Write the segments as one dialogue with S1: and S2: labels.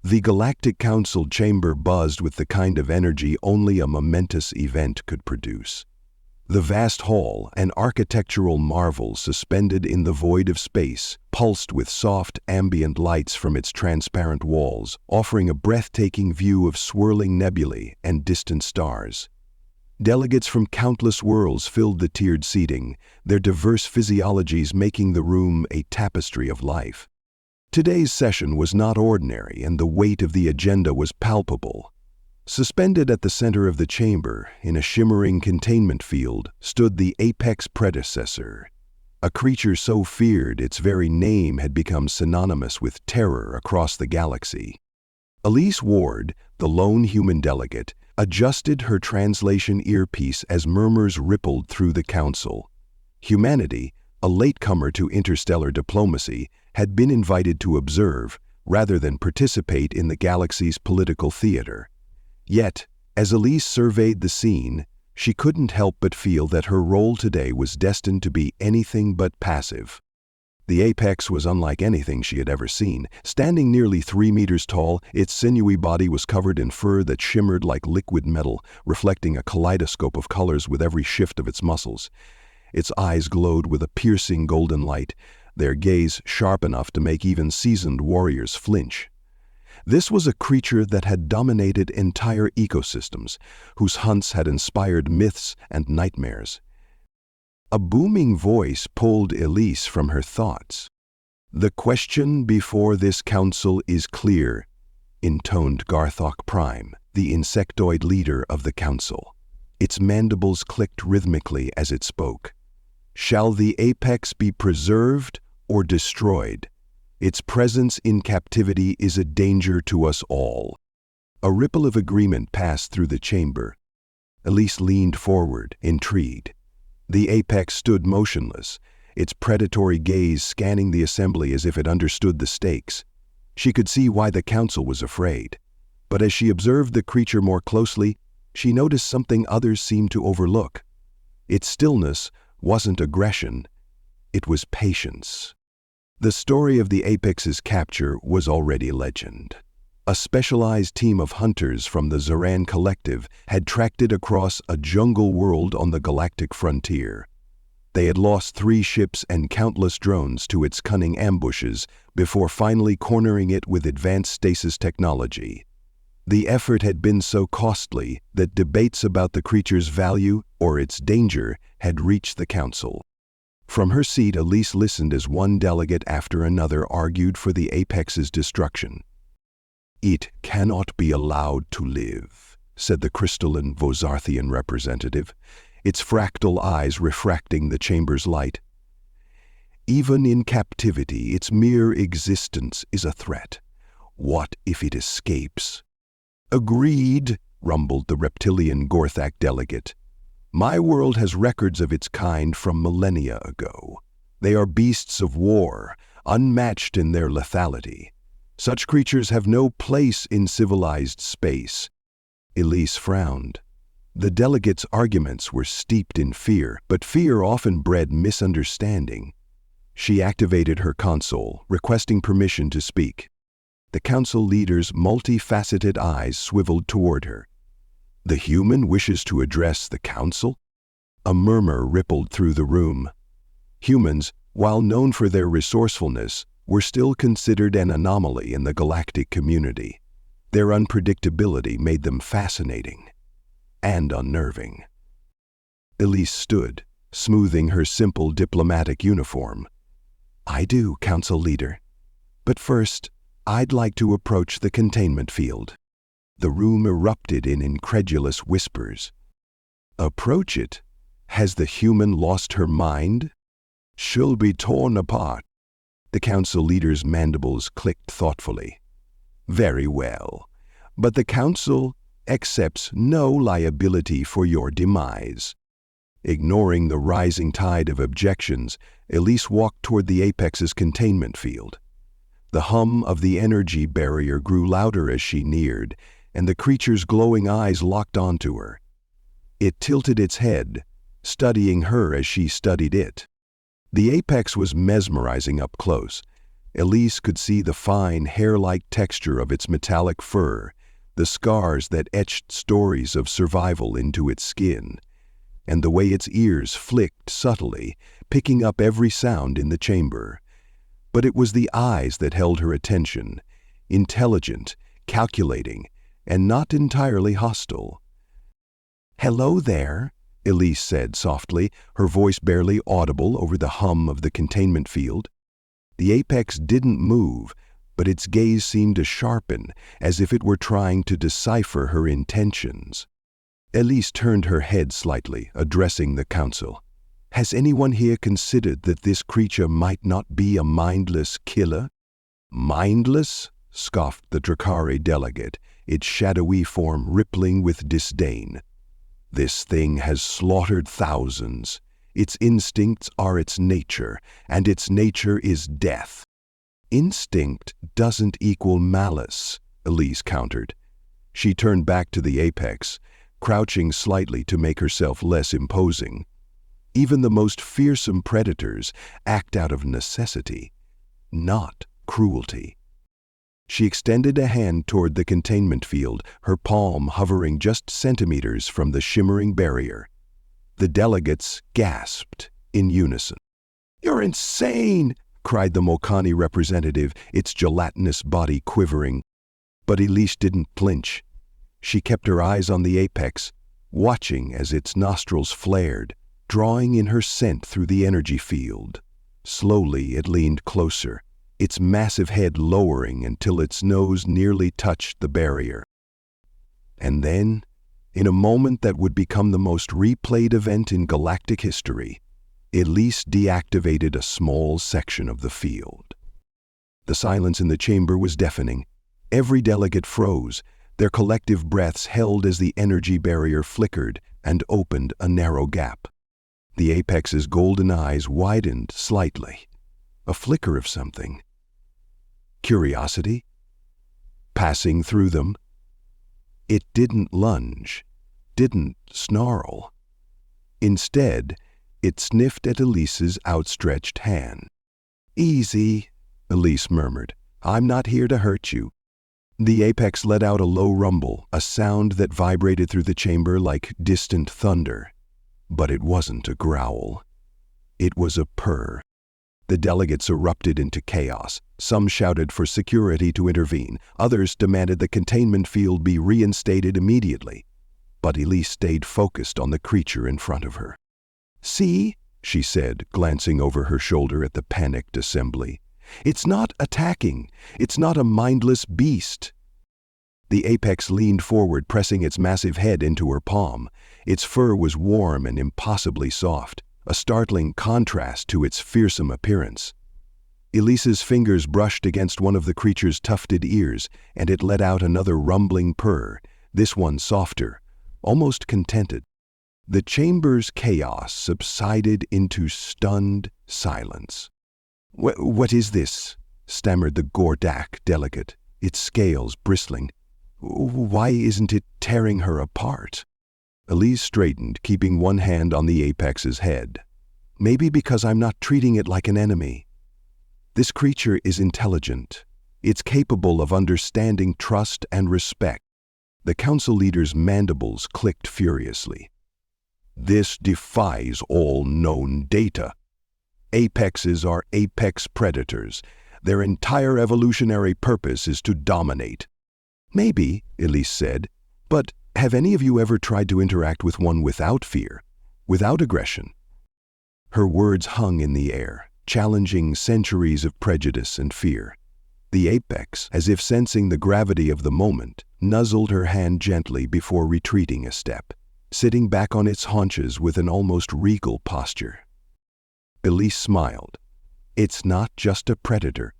S1: The Galactic Council chamber buzzed with the kind of energy only a momentous event could produce. The vast hall, an architectural marvel suspended in the void of space, pulsed with soft, ambient lights from its transparent walls, offering a breathtaking view of swirling nebulae and distant stars. Delegates from countless worlds filled the tiered seating, their diverse physiologies making the room a tapestry of life. Today's session was not ordinary, and the weight of the agenda was palpable. Suspended at the center of the chamber, in a shimmering containment field, stood the apex predecessor, a creature so feared its very name had become synonymous with terror across the galaxy. Elise Ward, the lone human delegate, adjusted her translation earpiece as murmurs rippled through the council. Humanity, a latecomer to interstellar diplomacy, had been invited to observe, rather than participate in the galaxy's political theater. Yet, as Elise surveyed the scene, she couldn't help but feel that her role today was destined to be anything but passive. The apex was unlike anything she had ever seen. Standing nearly 3 meters tall, its sinewy body was covered in fur that shimmered like liquid metal, reflecting a kaleidoscope of colors with every shift of its muscles. Its eyes glowed with a piercing golden light, their gaze sharp enough to make even seasoned warriors flinch. This was a creature that had dominated entire ecosystems, whose hunts had inspired myths and nightmares. A booming voice pulled Elise from her thoughts. "The question before this council is clear," intoned Zenthara Prime, the insectoid leader of the council. Its mandibles clicked rhythmically as it spoke. "Shall the apex be preserved or destroyed? Its presence in captivity is a danger to us all." A ripple of agreement passed through the chamber. Elise leaned forward, intrigued. The apex stood motionless, its predatory gaze scanning the assembly as if it understood the stakes. She could see why the council was afraid. But as she observed the creature more closely, she noticed something others seemed to overlook. Its stillness wasn't aggression, it was patience. The story of the apex's capture was already legend. A specialized team of hunters from the X'varrian Collective had tracked it across a jungle world on the galactic frontier. They had lost 3 ships and countless drones to its cunning ambushes before finally cornering it with advanced stasis technology. The effort had been so costly that debates about the creature's value or its danger had reached the council. From her seat, Elise listened as one delegate after another argued for the apex's destruction. "It cannot be allowed to live," said the crystalline Vozarthian representative, its fractal eyes refracting the chamber's light. "Even in captivity, its mere existence is a threat. What if it escapes?" "Agreed," rumbled the reptilian Gorthak delegate. "My world has records of its kind from millennia ago. They are beasts of war, unmatched in their lethality. Such creatures have no place in civilized space." Elise frowned. The delegates' arguments were steeped in fear, but fear often bred misunderstanding. She activated her console, requesting permission to speak. The council leader's multifaceted eyes swiveled toward her. "The human wishes to address the council?" A murmur rippled through the room. Humans, while known for their resourcefulness, were still considered an anomaly in the galactic community. Their unpredictability made them fascinating and unnerving. Elise stood, smoothing her simple diplomatic uniform. "I do, council leader. But first, I'd like to approach the containment field." The room erupted in incredulous whispers. "Approach it? Has the human lost her mind?" "She'll be torn apart." The council leader's mandibles clicked thoughtfully. "Very well, but the council accepts no liability for your demise." Ignoring the rising tide of objections, Elise walked toward the apex's containment field. The hum of the energy barrier grew louder as she neared, and the creature's glowing eyes locked onto her. It tilted its head, studying her as she studied it. The apex was mesmerizing up close. Elise could see the fine, hair-like texture of its metallic fur, the scars that etched stories of survival into its skin, and the way its ears flicked subtly, picking up every sound in the chamber. But it was the eyes that held her attention, intelligent, calculating, and not entirely hostile. "Hello there," Elise said softly, her voice barely audible over the hum of the containment field. The apex didn't move, but its gaze seemed to sharpen, as if it were trying to decipher her intentions. Elise turned her head slightly, addressing the council. "Has anyone here considered that this creature might not be a mindless killer?" "Mindless?" scoffed the Drakari delegate, its shadowy form rippling with disdain. "This thing has slaughtered thousands. Its instincts are its nature, and its nature is death." "Instinct doesn't equal malice," Elise countered. She turned back to the apex, crouching slightly to make herself less imposing. Even the most fearsome predators act out of necessity, not cruelty. She extended a hand toward the containment field, her palm hovering just centimeters from the shimmering barrier. The delegates gasped in unison. "You're insane!" cried the Mokani representative, its gelatinous body quivering. But Elise didn't flinch. She kept her eyes on the apex, watching as its nostrils flared, drawing in her scent through the energy field. Slowly it leaned closer, its massive head lowering until its nose nearly touched the barrier. And then, in a moment that would become the most replayed event in galactic history, Elise deactivated a small section of the field. The silence in the chamber was deafening. Every delegate froze, their collective breaths held as the energy barrier flickered and opened a narrow gap. The apex's golden eyes widened slightly, a flicker of something. Curiosity? Passing through them? It didn't lunge, didn't snarl. Instead, it sniffed at Elise's outstretched hand. "Easy," Elise murmured. "I'm not here to hurt you." The apex let out a low rumble, a sound that vibrated through the chamber like distant thunder. But it wasn't a growl. It was a purr. The delegates erupted into chaos. Some shouted for security to intervene. Others demanded the containment field be reinstated immediately. But Elise stayed focused on the creature in front of her. "See," she said, glancing over her shoulder at the panicked assembly. "It's not attacking. It's not a mindless beast." The apex leaned forward, pressing its massive head into her palm. Its fur was warm and impossibly soft, a startling contrast to its fearsome appearance. Elise's fingers brushed against one of the creature's tufted ears, and it let out another rumbling purr, this one softer, almost contented. The chamber's chaos subsided into stunned silence. What is this?" stammered the Gordak delegate, its scales bristling. "Why isn't it tearing her apart?" Elise straightened, keeping one hand on the apex's head. "Maybe because I'm not treating it like an enemy. This creature is intelligent. It's capable of understanding trust and respect." The council leader's mandibles clicked furiously. "This defies all known data. Apexes are apex predators. Their entire evolutionary purpose is to dominate." "Maybe," Elise said, "but have any of you ever tried to interact with one without fear, without aggression?" Her words hung in the air, challenging centuries of prejudice and fear. The apex, as if sensing the gravity of the moment, nuzzled her hand gently before retreating a step, sitting back on its haunches with an almost regal posture. Elise smiled. "It's not just a predator.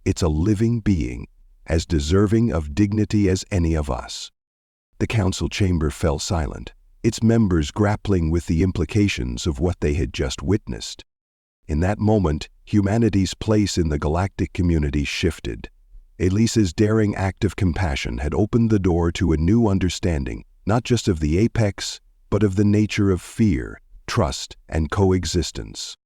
S1: It's a living being, as deserving of dignity as any of us." The council chamber fell silent, its members grappling with the implications of what they had just witnessed. In that moment, humanity's place in the galactic community shifted. Elise's daring act of compassion had opened the door to a new understanding, not just of the apex, but of the nature of fear, trust, and coexistence.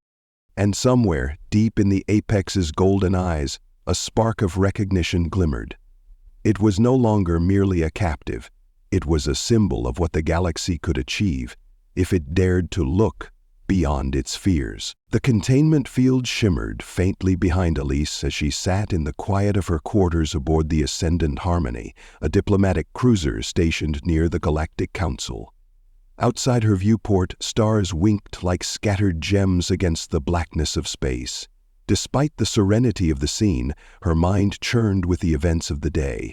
S1: and somewhere, deep in the apex's golden eyes, a spark of recognition glimmered. It was no longer merely a captive. It was a symbol of what the galaxy could achieve if it dared to look beyond its fears. The containment field shimmered faintly behind Elise as she sat in the quiet of her quarters aboard the Ascendant Harmony, a diplomatic cruiser stationed near the Galactic Council. Outside her viewport, stars winked like scattered gems against the blackness of space. Despite the serenity of the scene, her mind churned with the events of the day.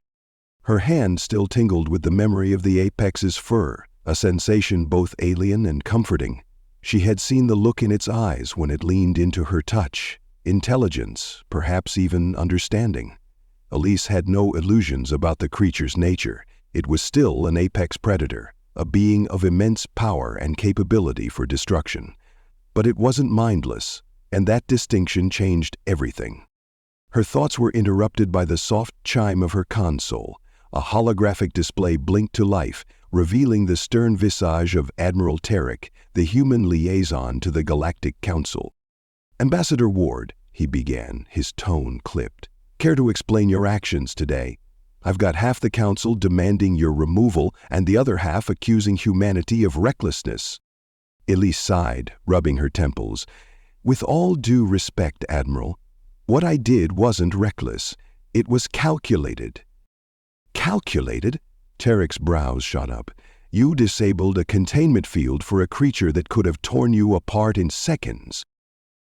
S1: Her hand still tingled with the memory of the apex's fur, a sensation both alien and comforting. She had seen the look in its eyes when it leaned into her touch. Intelligence, perhaps even understanding. Elise had no illusions about the creature's nature. It was still an apex predator, a being of immense power and capability for destruction. But it wasn't mindless, and that distinction changed everything. Her thoughts were interrupted by the soft chime of her console. A holographic display blinked to life, revealing the stern visage of Admiral Tarek, the human liaison to the Galactic Council. "Ambassador Ward," he began, his tone clipped, "care to explain your actions today? I've got half the Council demanding your removal and the other half accusing humanity of recklessness." Elise sighed, rubbing her temples. "With all due respect, Admiral, what I did wasn't reckless. It was calculated." "Calculated?" Tarek's brows shot up. "You disabled a containment field for a creature that could have torn you apart in seconds."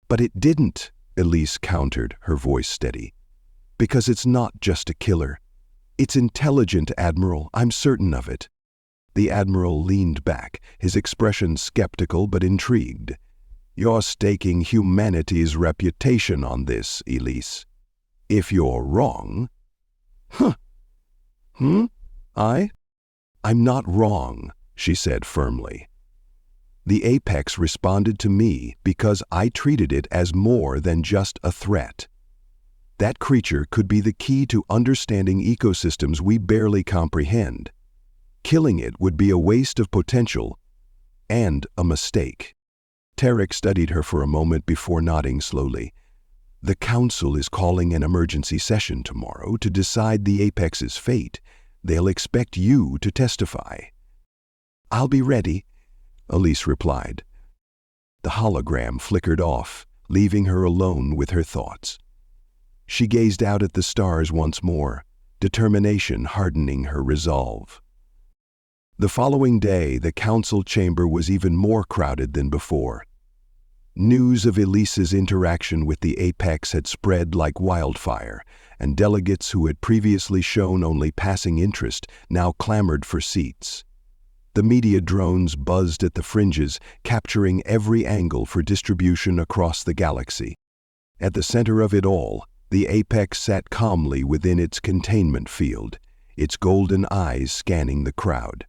S1: "But it didn't," Elise countered, her voice steady. "Because it's not just a killer. It's intelligent, Admiral, I'm certain of it." The Admiral leaned back, his expression skeptical but intrigued. "You're staking humanity's reputation on this, Elise. If you're wrong..." "Huh. I'm not wrong," she said firmly. "The Apex responded to me because I treated it as more than just a threat. That creature could be the key to understanding ecosystems we barely comprehend. Killing it would be a waste of potential and a mistake." Tarek studied her for a moment before nodding slowly. "The Council is calling an emergency session tomorrow to decide the Apex's fate. They'll expect you to testify." "I'll be ready," Elise replied. The hologram flickered off, leaving her alone with her thoughts. She gazed out at the stars once more, determination hardening her resolve. The following day, the council chamber was even more crowded than before. News of Elise's interaction with the Apex had spread like wildfire, and delegates who had previously shown only passing interest now clamored for seats. The media drones buzzed at the fringes, capturing every angle for distribution across the galaxy. At the center of it all, the Apex sat calmly within its containment field, its golden eyes scanning the crowd.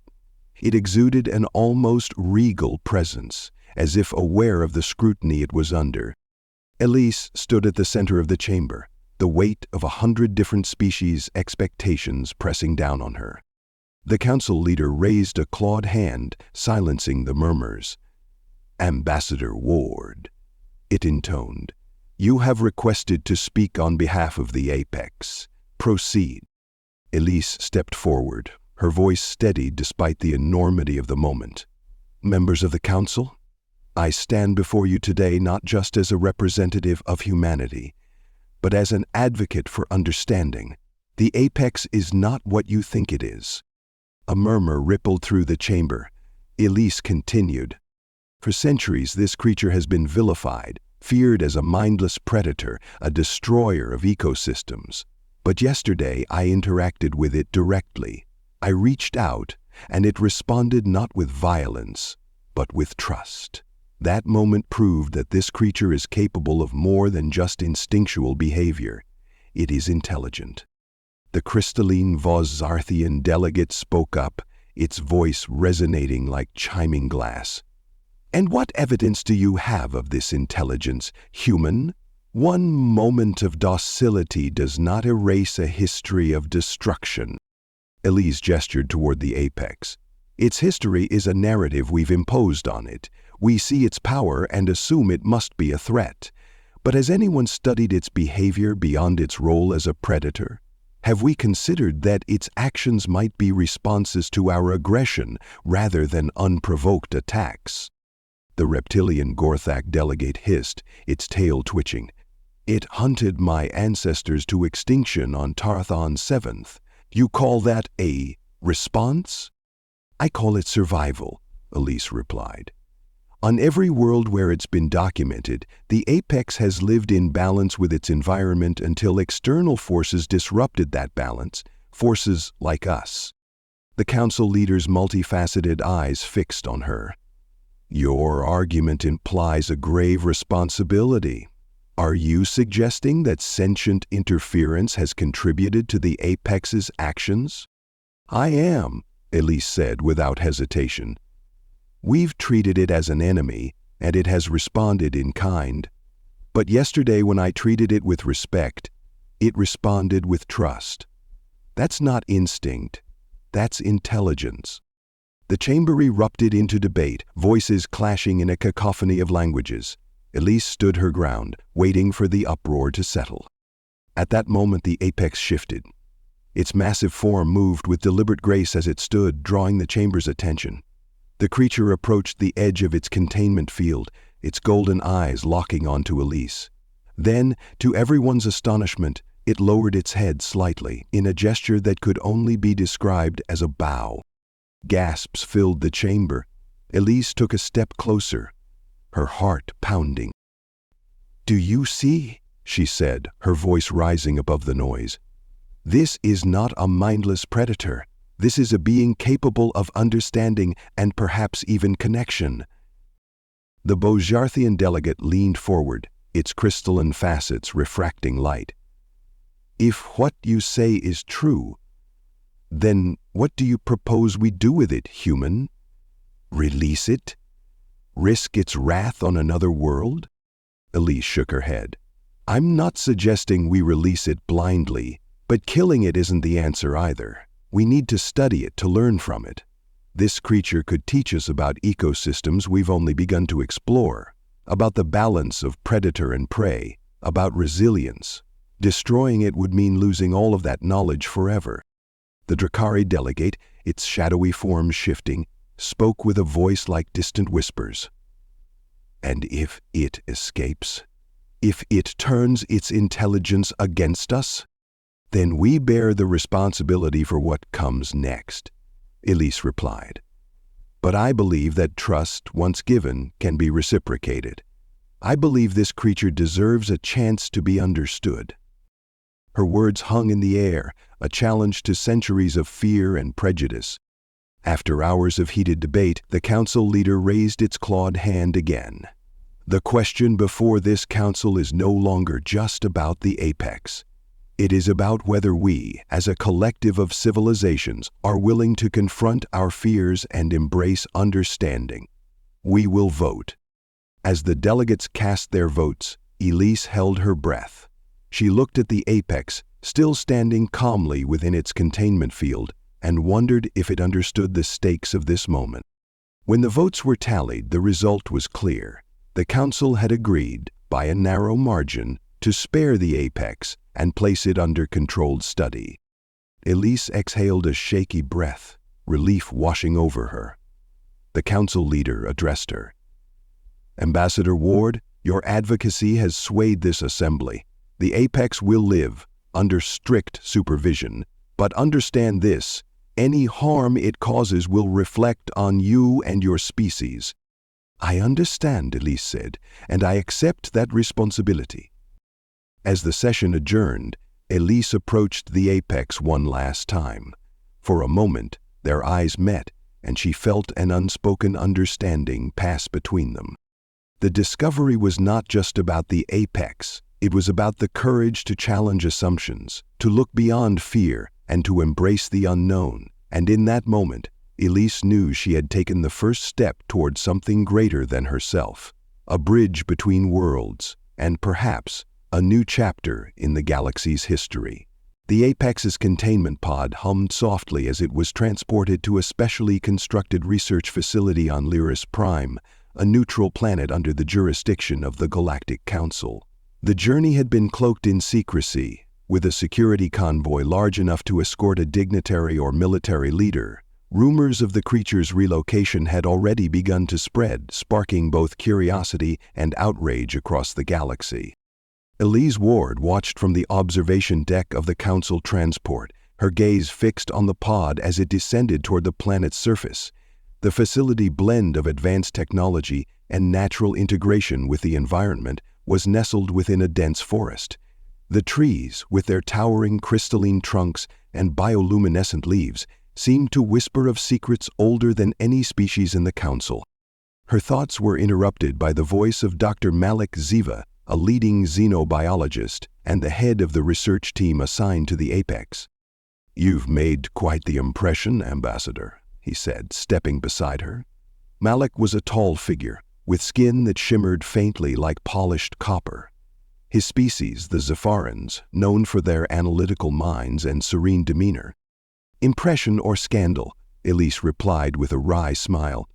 S1: It exuded an almost regal presence, as if aware of the scrutiny it was under. Elise stood at the center of the chamber, the weight of 100 different species' expectations pressing down on her. The council leader raised a clawed hand, silencing the murmurs. "Ambassador Ward," it intoned, "you have requested to speak on behalf of the Apex. Proceed." Elise stepped forward, her voice steady despite the enormity of the moment. "Members of the council, I stand before you today not just as a representative of humanity, but as an advocate for understanding. The Apex is not what you think it is." A murmur rippled through the chamber. Elise continued. "For centuries, this creature has been vilified, feared as a mindless predator, a destroyer of ecosystems. But yesterday, I interacted with it directly. I reached out, and it responded not with violence, but with trust. That moment proved that this creature is capable of more than just instinctual behavior. It is intelligent." The crystalline X'varrian delegate spoke up, its voice resonating like chiming glass. "And what evidence do you have of this intelligence, human? One moment of docility does not erase a history of destruction." Elise gestured toward the Apex. "Its history is a narrative we've imposed on it. We see its power and assume it must be a threat. But has anyone studied its behavior beyond its role as a predator? Have we considered that its actions might be responses to our aggression rather than unprovoked attacks? The reptilian Gorthak delegate hissed, its tail twitching. It hunted my ancestors to extinction on Tarthon 7th. You call that a response? I call it survival, Elise replied. On every world where it's been documented, the apex has lived in balance with its environment until external forces disrupted that balance, forces like us. The council leader's multifaceted eyes fixed on her. Your argument implies a grave responsibility. Are you suggesting that sentient interference has contributed to the apex's actions? I am, Elise said without hesitation. We've treated it as an enemy, and it has responded in kind. But yesterday when I treated it with respect, it responded with trust. That's not instinct, that's intelligence. The chamber erupted into debate, voices clashing in a cacophony of languages. Elise stood her ground, waiting for the uproar to settle. At that moment the apex shifted. Its massive form moved with deliberate grace as it stood, drawing the chamber's attention. The creature approached the edge of its containment field, its golden eyes locking onto Elise. Then, to everyone's astonishment, it lowered its head slightly, in a gesture that could only be described as a bow. Gasps filled the chamber. Elise took a step closer, her heart pounding. "Do you see?" she said, her voice rising above the noise. "This is not a mindless predator. This is a being capable of understanding and perhaps even connection." The Bojarthian delegate leaned forward, its crystalline facets refracting light. "If what you say is true, then what do you propose we do with it, human? Release it? Risk its wrath on another world?" Elise shook her head. "I'm not suggesting we release it blindly, but killing it isn't the answer either. We need to study it to learn from it. This creature could teach us about ecosystems we've only begun to explore, about the balance of predator and prey, about resilience. Destroying it would mean losing all of that knowledge forever." The Drakari delegate, its shadowy form shifting, spoke with a voice like distant whispers. "And if it escapes? If it turns its intelligence against us? Then we bear the responsibility for what comes next," Elise replied. "But I believe that trust, once given, can be reciprocated. I believe this creature deserves a chance to be understood." Her words hung in the air, a challenge to centuries of fear and prejudice. After hours of heated debate, the council leader raised its clawed hand again. "The question before this council is no longer just about the apex. It is about whether we, as a collective of civilizations, are willing to confront our fears and embrace understanding. We will vote." As the delegates cast their votes, Elise held her breath. She looked at the apex, still standing calmly within its containment field, and wondered if it understood the stakes of this moment. When the votes were tallied, the result was clear. The council had agreed, by a narrow margin, to spare the apex and place it under controlled study. Elise exhaled a shaky breath, relief washing over her. The council leader addressed her. "Ambassador Ward, your advocacy has swayed this assembly. The apex will live, under strict supervision, but understand this, any harm it causes will reflect on you and your species." "I understand," Elise said, "and I accept that responsibility." As the session adjourned, Elise approached the apex one last time. For a moment, their eyes met, and she felt an unspoken understanding pass between them. The discovery was not just about the apex, it was about the courage to challenge assumptions, to look beyond fear, and to embrace the unknown. And in that moment, Elise knew she had taken the first step toward something greater than herself, a bridge between worlds, and perhaps a new chapter in the galaxy's history. The Apex's containment pod hummed softly as it was transported to a specially constructed research facility on Elara Prime, a neutral planet under the jurisdiction of the Galactic Council. The journey had been cloaked in secrecy, with a security convoy large enough to escort a dignitary or military leader. Rumors of the creature's relocation had already begun to spread, sparking both curiosity and outrage across the galaxy. Elise Ward watched from the observation deck of the Council transport, her gaze fixed on the pod as it descended toward the planet's surface. The facility blend of advanced technology and natural integration with the environment was nestled within a dense forest. The trees, with their towering crystalline trunks and bioluminescent leaves, seemed to whisper of secrets older than any species in the Council. Her thoughts were interrupted by the voice of Dr. Malik Ziva, a leading xenobiologist and the head of the research team assigned to the Apex. "You've made quite the impression, Ambassador," he said, stepping beside her. Malik was a tall figure, with skin that shimmered faintly like polished copper. His species, the X'varrians, known for their analytical minds and serene demeanor. "Impression or scandal?" Elise replied with a wry smile.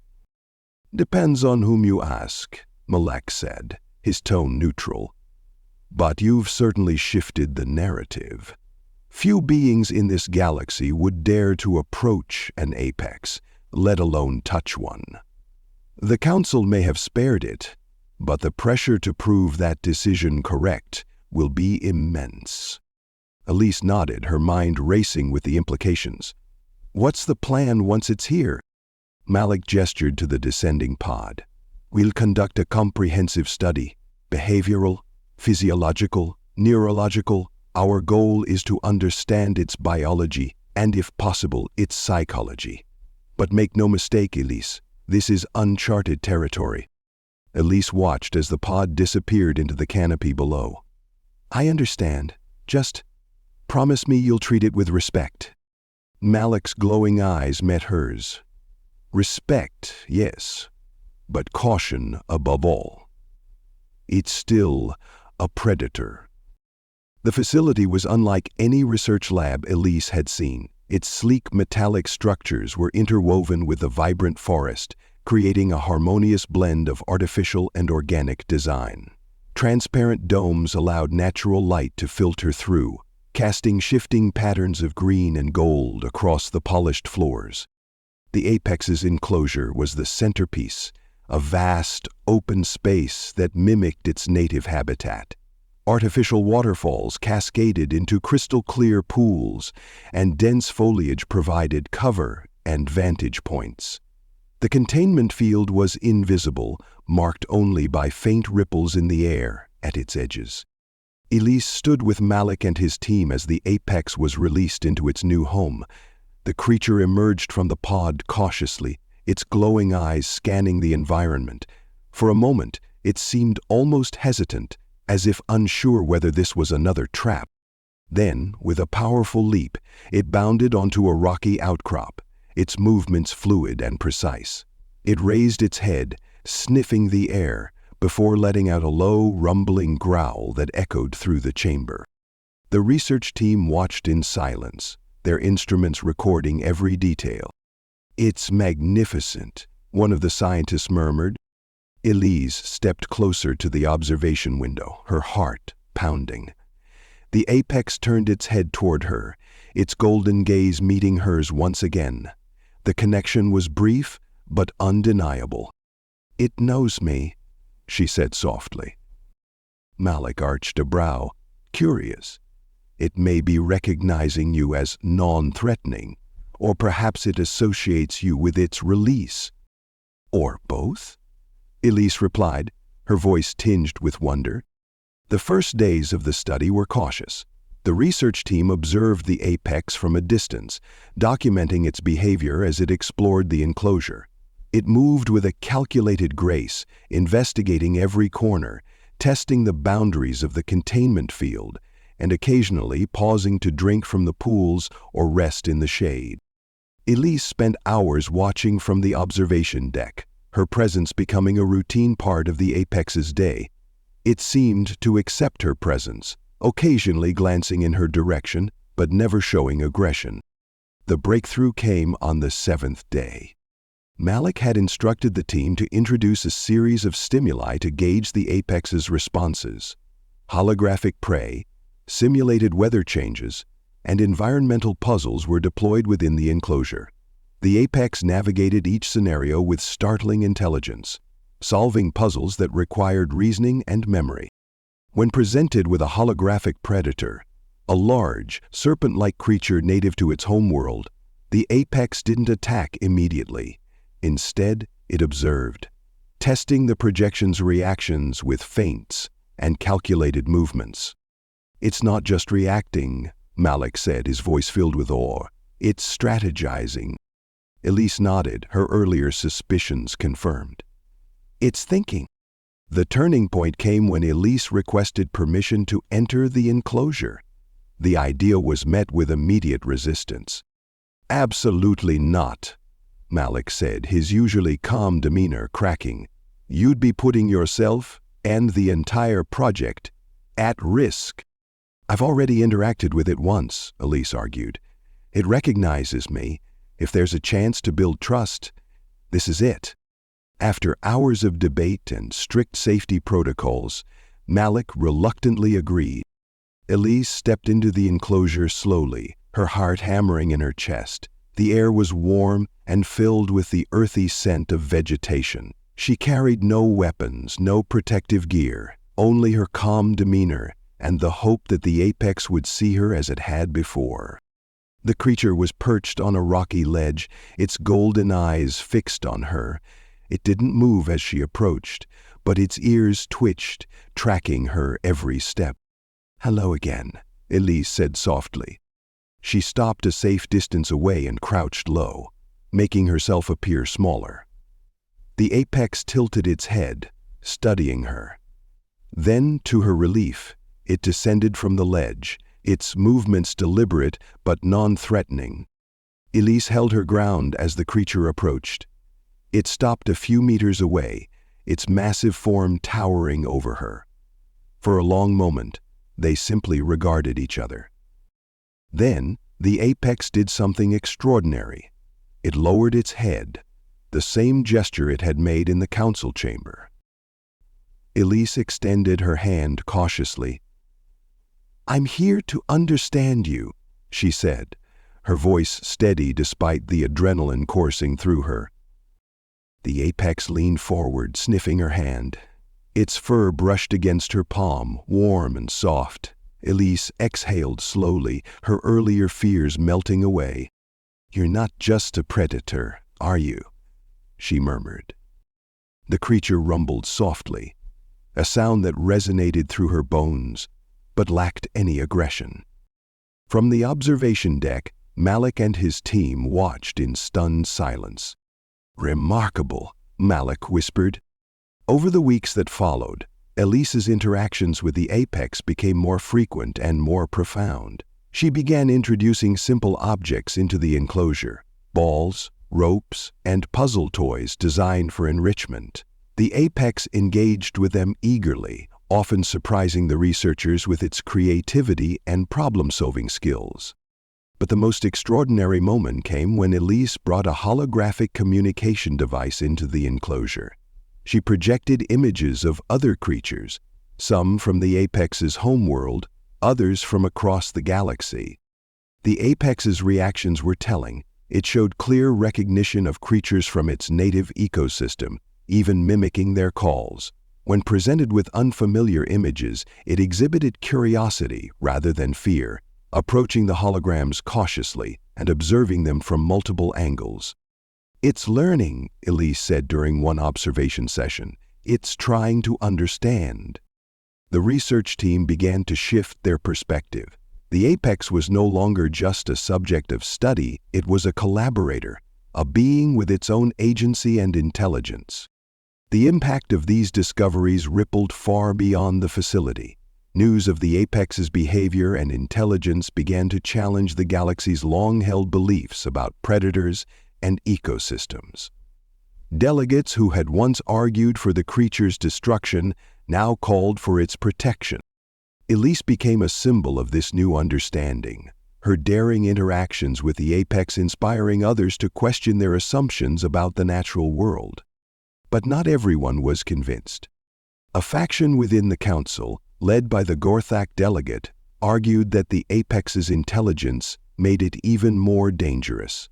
S1: "Depends on whom you ask," Malik said, his tone neutral. "But you've certainly shifted the narrative. Few beings in this galaxy would dare to approach an apex, let alone touch one. The Council may have spared it, but the pressure to prove that decision correct will be immense." Elise nodded, her mind racing with the implications. "What's the plan once it's here?" Malik gestured to the descending pod. "We'll conduct a comprehensive study, behavioral, physiological, neurological. Our goal is to understand its biology and, if possible, its psychology. But make no mistake, Elise, this is uncharted territory." Elise watched as the pod disappeared into the canopy below. "I understand. Just promise me you'll treat it with respect." Malik's glowing eyes met hers. "Respect, yes, but caution above all. It's still a predator." The facility was unlike any research lab Elise had seen. Its sleek metallic structures were interwoven with the vibrant forest, creating a harmonious blend of artificial and organic design. Transparent domes allowed natural light to filter through, casting shifting patterns of green and gold across the polished floors. The Apex's enclosure was the centerpiece, a vast, open space that mimicked its native habitat. Artificial waterfalls cascaded into crystal-clear pools, and dense foliage provided cover and vantage points. The containment field was invisible, marked only by faint ripples in the air at its edges. Elise stood with Malik and his team as the Apex was released into its new home. The creature emerged from the pod cautiously, its glowing eyes scanning the environment. For a moment, it seemed almost hesitant, as if unsure whether this was another trap. Then, with a powerful leap, it bounded onto a rocky outcrop, its movements fluid and precise. It raised its head, sniffing the air, before letting out a low, rumbling growl that echoed through the chamber. The research team watched in silence, their instruments recording every detail. "It's magnificent," one of the scientists murmured. Elise stepped closer to the observation window, her heart pounding. The Apex turned its head toward her, its golden gaze meeting hers once again. The connection was brief, but undeniable. "It knows me," she said softly. Malik arched a brow, curious. "It may be recognizing you as non-threatening, or perhaps it associates you with its release." "Or both?" Elise replied, her voice tinged with wonder. The first days of the study were cautious. The research team observed the Apex from a distance, documenting its behavior as it explored the enclosure. It moved with a calculated grace, investigating every corner, testing the boundaries of the containment field, and occasionally pausing to drink from the pools or rest in the shade. Elise spent hours watching from the observation deck, her presence becoming a routine part of the Apex's day. It seemed to accept her presence, occasionally glancing in her direction, but never showing aggression. The breakthrough came on the 7th day. Malik had instructed the team to introduce a series of stimuli to gauge the Apex's responses. Holographic prey, simulated weather changes, and environmental puzzles were deployed within the enclosure. The Apex navigated each scenario with startling intelligence, solving puzzles that required reasoning and memory. When presented with a holographic predator, a large, serpent-like creature native to its homeworld, the Apex didn't attack immediately. Instead, it observed, testing the projection's reactions with feints and calculated movements. "It's not just reacting," Malik said, his voice filled with awe. "It's strategizing." Elise nodded, her earlier suspicions confirmed. "It's thinking." The turning point came when Elise requested permission to enter the enclosure. The idea was met with immediate resistance. "Absolutely not," Malik said, his usually calm demeanor cracking. "You'd be putting yourself and the entire project at risk." "I've already interacted with it once," Elise argued. "It recognizes me. If there's a chance to build trust, this is it." After hours of debate and strict safety protocols, Malik reluctantly agreed. Elise stepped into the enclosure slowly, her heart hammering in her chest. The air was warm and filled with the earthy scent of vegetation. She carried no weapons, no protective gear, only her calm demeanor and the hope that the Apex would see her as it had before. The creature was perched on a rocky ledge, its golden eyes fixed on her. It didn't move as she approached, but its ears twitched, tracking her every step. "Hello again," Elise said softly. She stopped a safe distance away and crouched low, making herself appear smaller. The Apex tilted its head, studying her. Then, to her relief, it descended from the ledge, its movements deliberate but non-threatening. Elise held her ground as the creature approached. It stopped a few meters away, its massive form towering over her. For a long moment, they simply regarded each other. Then, the Apex did something extraordinary. It lowered its head, the same gesture it had made in the council chamber. Elise extended her hand cautiously. "I'm here to understand you," she said, her voice steady despite the adrenaline coursing through her. The Apex leaned forward, sniffing her hand. Its fur brushed against her palm, warm and soft. Elise exhaled slowly, her earlier fears melting away. "You're not just a predator, are you?" she murmured. The creature rumbled softly, a sound that resonated through her bones, but lacked any aggression. From the observation deck, Malik and his team watched in stunned silence. "Remarkable," Malik whispered. Over the weeks that followed, Elise's interactions with the Apex became more frequent and more profound. She began introducing simple objects into the enclosure: balls, ropes, and puzzle toys designed for enrichment. The Apex engaged with them eagerly, often surprising the researchers with its creativity and problem-solving skills. But the most extraordinary moment came when Elise brought a holographic communication device into the enclosure. She projected images of other creatures, some from the Apex's homeworld, others from across the galaxy. The Apex's reactions were telling. It showed clear recognition of creatures from its native ecosystem, even mimicking their calls. When presented with unfamiliar images, it exhibited curiosity rather than fear, approaching the holograms cautiously and observing them from multiple angles. "It's learning," Elise said during one observation session. "It's trying to understand." The research team began to shift their perspective. The Apex was no longer just a subject of study, it was a collaborator, a being with its own agency and intelligence. The impact of these discoveries rippled far beyond the facility. News of the Apex's behavior and intelligence began to challenge the galaxy's long-held beliefs about predators and ecosystems. Delegates who had once argued for the creature's destruction now called for its protection. Elise became a symbol of this new understanding, her daring interactions with the Apex inspiring others to question their assumptions about the natural world. But not everyone was convinced. A faction within the council, led by the Gorthak delegate, argued that the Apex's intelligence made it even more dangerous.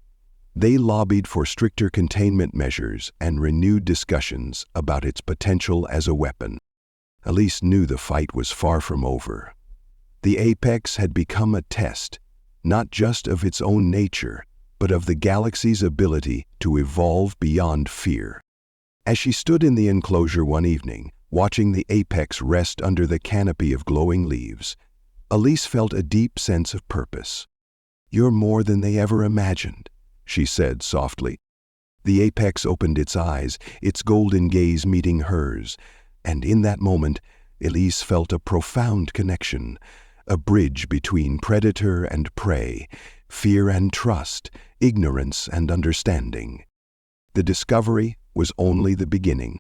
S1: They lobbied for stricter containment measures and renewed discussions about its potential as a weapon. Elise knew the fight was far from over. The Apex had become a test, not just of its own nature, but of the galaxy's ability to evolve beyond fear. As she stood in the enclosure one evening, watching the Apex rest under the canopy of glowing leaves, Elise felt a deep sense of purpose. "You're more than they ever imagined," she said softly. The Apex opened its eyes, its golden gaze meeting hers, and in that moment, Elise felt a profound connection, a bridge between predator and prey, fear and trust, ignorance and understanding. The discovery was only the beginning.